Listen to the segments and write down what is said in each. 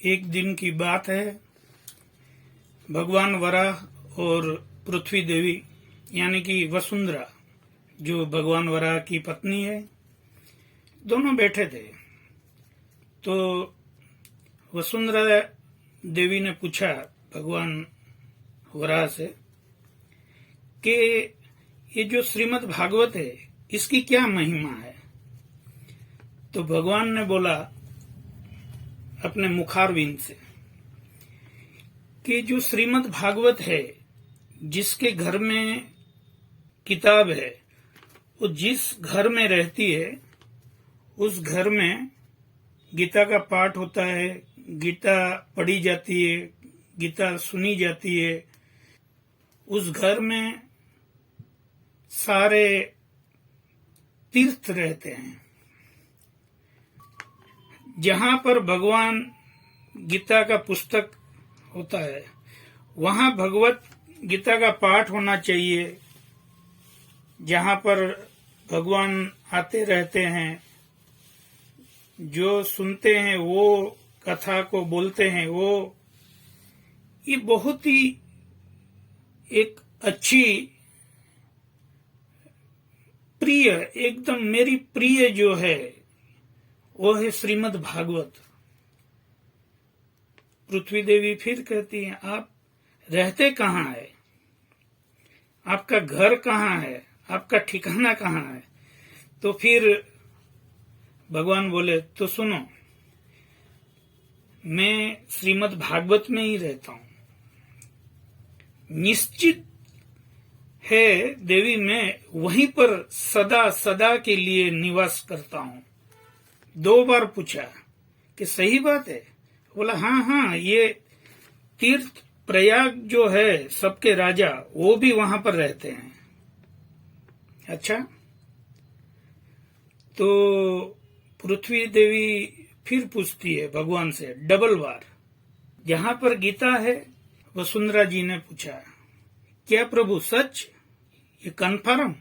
एक दिन की बात है। भगवान वराह और पृथ्वी देवी यानी कि वसुंधरा, जो भगवान वराह की पत्नी है, दोनों बैठे थे। तो वसुंधरा देवी ने पूछा भगवान वराह से कि ये जो श्रीमद् भागवत है, इसकी क्या महिमा है। तो भगवान ने बोला अपने मुखारविंद से कि जो श्रीमद् भागवत है, जिसके घर में किताब है, वो जिस घर में रहती है, उस घर में गीता का पाठ होता है, गीता पढ़ी जाती है, गीता सुनी जाती है। उस घर में सारे तीर्थ रहते हैं। जहां पर भगवान गीता का पुस्तक होता है, वहां भगवत गीता का पाठ होना चाहिए। जहां पर भगवान आते रहते हैं, जो सुनते हैं वो कथा को बोलते हैं, वो ये बहुत ही एक अच्छी प्रिय, एकदम मेरी प्रिय जो है वो है श्रीमद् भागवत। पृथ्वी देवी फिर कहती है, आप रहते कहाँ है, आपका घर कहाँ है, आपका ठिकाना कहाँ है। तो फिर भगवान बोले, तो सुनो, मैं श्रीमद् भागवत में ही रहता हूँ। निश्चित है देवी, मैं वहीं पर सदा सदा के लिए निवास करता हूँ। 2 बार पूछा कि सही बात है। बोला हाँ, ये तीर्थ प्रयाग जो है, सबके राजा वो भी वहां पर रहते हैं। अच्छा, तो पृथ्वी देवी फिर पूछती है भगवान से डबल बार, जहां पर गीता है। वसुंधरा जी ने पूछा, क्या प्रभु सच, ये कन्फर्म,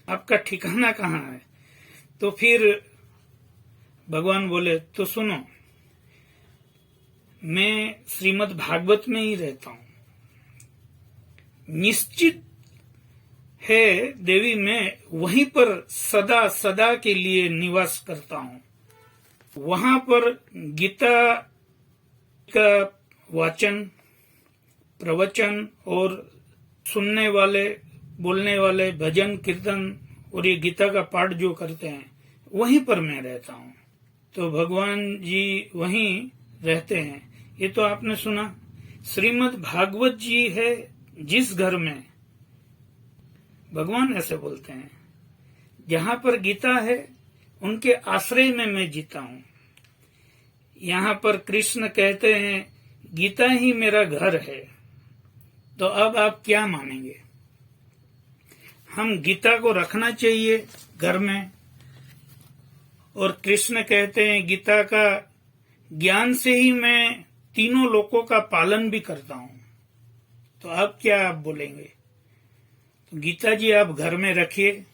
आपका ठिकाना कहाँ है। तो फिर भगवान बोले, तो सुनो, मैं श्रीमद् भागवत में ही रहता हूँ। निश्चित है देवी, मैं वहीं पर सदा सदा के लिए निवास करता हूँ। वहां पर गीता का वाचन, प्रवचन और सुनने वाले, बोलने वाले, भजन कीर्तन और ये गीता का पाठ जो करते हैं, वहीं पर मैं रहता हूँ। तो भगवान जी वहीं रहते हैं। ये तो आपने सुना, श्रीमद् भागवत जी है जिस घर में, भगवान ऐसे बोलते हैं, जहां पर गीता है उनके आश्रय में मैं जीता हूँ। यहाँ पर कृष्ण कहते हैं, गीता ही मेरा घर है। तो अब आप क्या मानेंगे, हम गीता को रखना चाहिए घर में, और कृष्ण कहते हैं गीता का ज्ञान से ही मैं तीनों लोकों का पालन भी करता हूँ। तो अब क्या आप बोलेंगे। तो गीता जी आप घर में रखिए,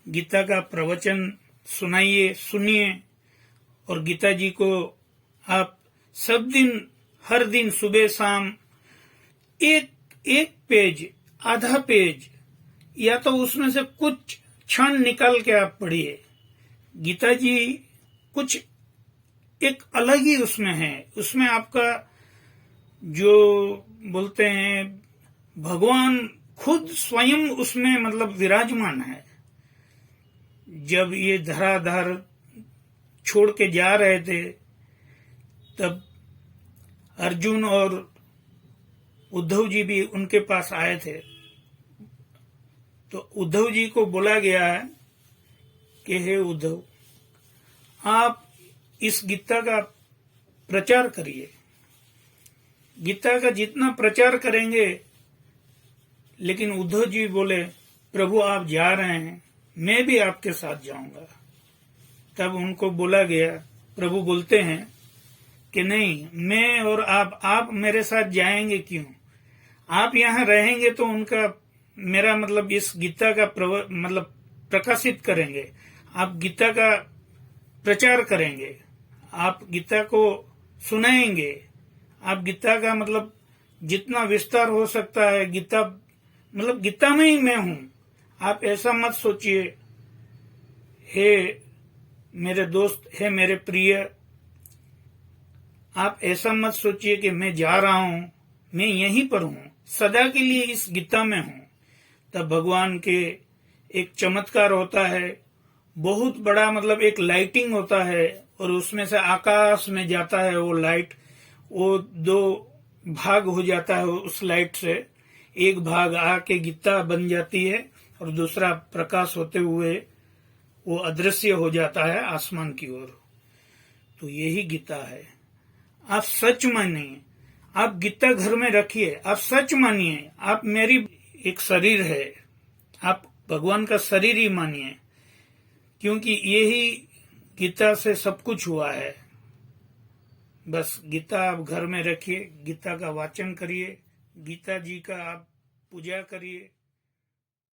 गीता का प्रवचन सुनाइए, सुनिए, और गीता जी को आप सब दिन, हर दिन सुबह शाम एक पेज, आधा पेज, या तो उसमें से कुछ क्षण निकाल के आप पढ़िए। गीता जी कुछ एक अलग ही उसमें है। उसमें आपका जो बोलते हैं, भगवान खुद स्वयं उसमें मतलब विराजमान है। जब ये धराधार छोड़ के जा रहे थे, तब अर्जुन और उद्धव जी भी उनके पास आए थे। तो उद्धव जी को बोला गया है कि हे उद्धव, आप इस गीता का प्रचार करिए। गीता का जितना प्रचार करेंगे, लेकिन उद्धव जी बोले, प्रभु आप जा रहे हैं, मैं भी आपके साथ जाऊंगा। तब उनको बोला गया, प्रभु बोलते हैं कि नहीं, मैं और आप मेरे साथ जाएंगे क्यों, आप यहाँ रहेंगे तो उनका, मेरा मतलब इस गीता का मतलब प्रकाशित करेंगे, आप गीता का प्रचार करेंगे, आप गीता को सुनाएंगे। आप गीता का मतलब जितना विस्तार हो सकता है, गीता मतलब गीता में ही मैं हूं। आप ऐसा मत सोचिए। हे मेरे दोस्त, हे मेरे प्रिय, आप ऐसा मत सोचिए कि मैं जा रहा हूं, मैं यहीं पर हूं, सदा के लिए इस गीता में हूं। तब भगवान के एक चमत्कार होता है, बहुत बड़ा, मतलब एक लाइटिंग होता है, और उसमें से आकाश में जाता है वो लाइट। वो दो भाग हो जाता है उस लाइट से। एक भाग आके गीता बन जाती है और दूसरा प्रकाश होते हुए वो अदृश्य हो जाता है आसमान की ओर। तो यही गीता है। आप सच मानिए, आप गीता घर में रखिए, आप सच मानिए, आप मेरी एक शरीर है, आप भगवान का शरीर ही मानिए, क्योंकि यही गीता से सब कुछ हुआ है। बस गीता आप घर में रखिए, गीता का वाचन करिए, गीता जी का आप पूजा करिए।